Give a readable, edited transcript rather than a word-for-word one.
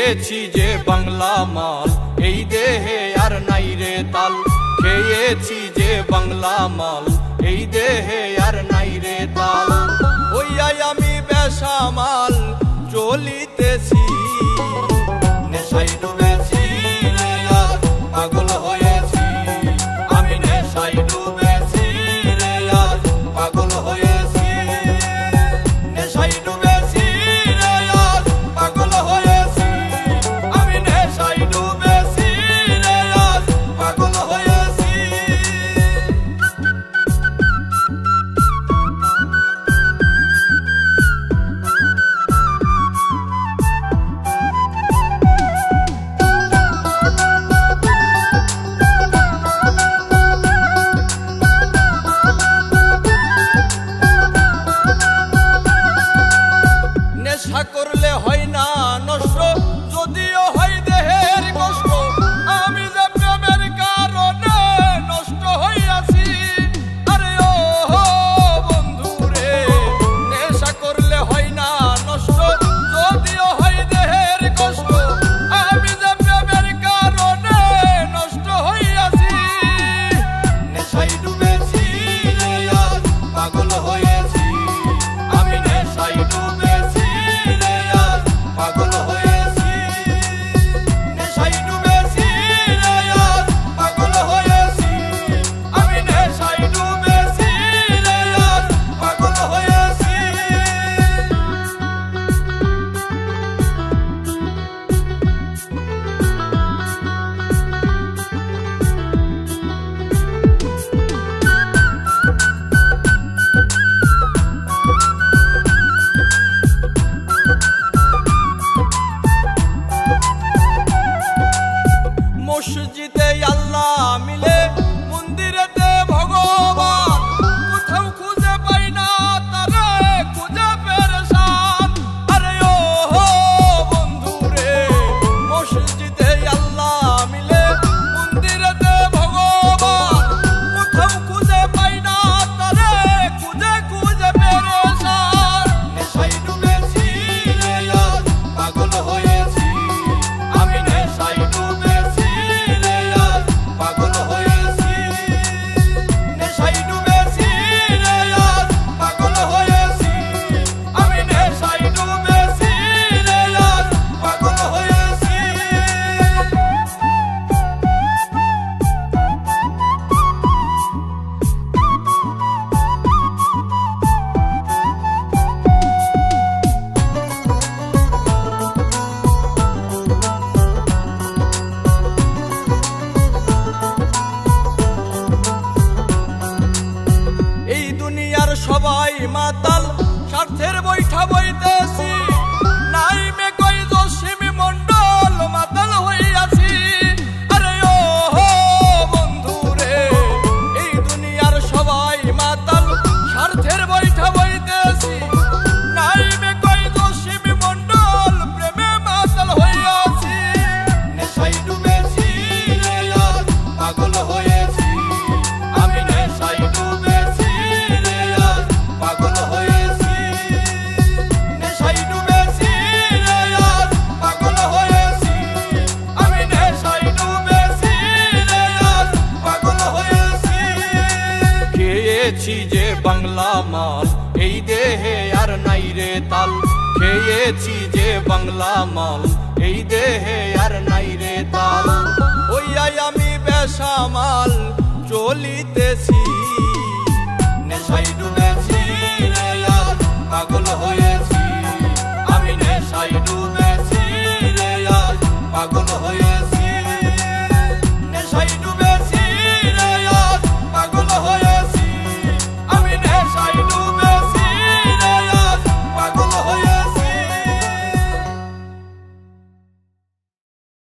খেয়েছি যে বাংলা মাল, এই দেহে আর নাই রে তাল। খেয়েছি যে বাংলা মাল, এই দেহে আর নাই রে তাল। ওইয়াই আমি বেসামাল চলিতেছি, নেশায় ডুবেছি রে আজ পাগল হয়েছি। আমি নেশায় ডুবেছি রে আজ পাগল হয়েছি। নেশায় ডুবেছি রে আজ পাগল হয়েছি। আমি নেশায় ডুবেছি রে আজ পাগল হয়েছি। নেশা করলে হয় না নষ্ট, যদিও হয় দেহের কষ্ট। আমি যে প্রেমের কারণে নষ্ট হইয়াছি। আরে ও বন্ধু রে, নেশা করলে হয় না নষ্ট, যদিও হয় দেহের কষ্ট। আমি যে প্রেমের কারণে নষ্ট হইয়াছি। নেশায় ডুবেছি রে আজ পাগল হয়েছি। আমি নেশায় ডুবেছি রে আজ পাগল হয়েছি। নেশায় ডুবেছি রে আজ পাগল হয়েছি। আমি নেশায় ডুবেছি রে আজ পাগল হয়েছি। মসজিদে আল্লাহ মিলে, মন্দিরেতে ভগবান। কোথাও খুঁজে পাই না তারে, খুঁজে পেরেশান। আরে ও বন্ধু রে, মসজিদে আল্লাহ মিলে, মন্দিরেতে ভগবান। কোথাও খুঁজে পাই না তারে, খুঁজে খুঁজে পেরেশান। নেশায় ডুবেছি রে আজ পাগল হয়েছি। আমি নেশায় ডুবেছি রে আজ পাগল হয়েছি। নেশায় ডুবেছি রে আজ পাগল হয়েছি। আমি নেশায় ডুবেছি রে আজ পাগল হয়েছি। এই দুনিয়ার সবাই মাতাল, স্বার্থের বৈঠা বইতেছি। নাই মে কই জসিমি মন্ডল, মাতাল হইয়াছি। আরে ও বন্ধু রে, এই দুনিয়ার সবাই মাতাল, স্বার্থের বৈঠা বইতেছি। নাই মে কই জসিমি মন্ডল, প্রেমে মাতাল হইয়াছি। নেশায় ডুবেছি রে আজ পাগল হয়েছি। আমি নেশায় ডুবেছি রে আজ পাগল হয়েছি। নেশায় ডুবেছি রে আজ পাগল হয়েছি। আমি নেশায় ডুবেছি রে আজ পাগল হয়েছি। খেয়েছি যে বাংলা মাল, এই দেহে আর নাই রে তাল। খেয়েছি যে বাংলা মাল, এই দেহে আর নাই রে তাল। ওইয়াই আমি বেসামাল চলিতেছি।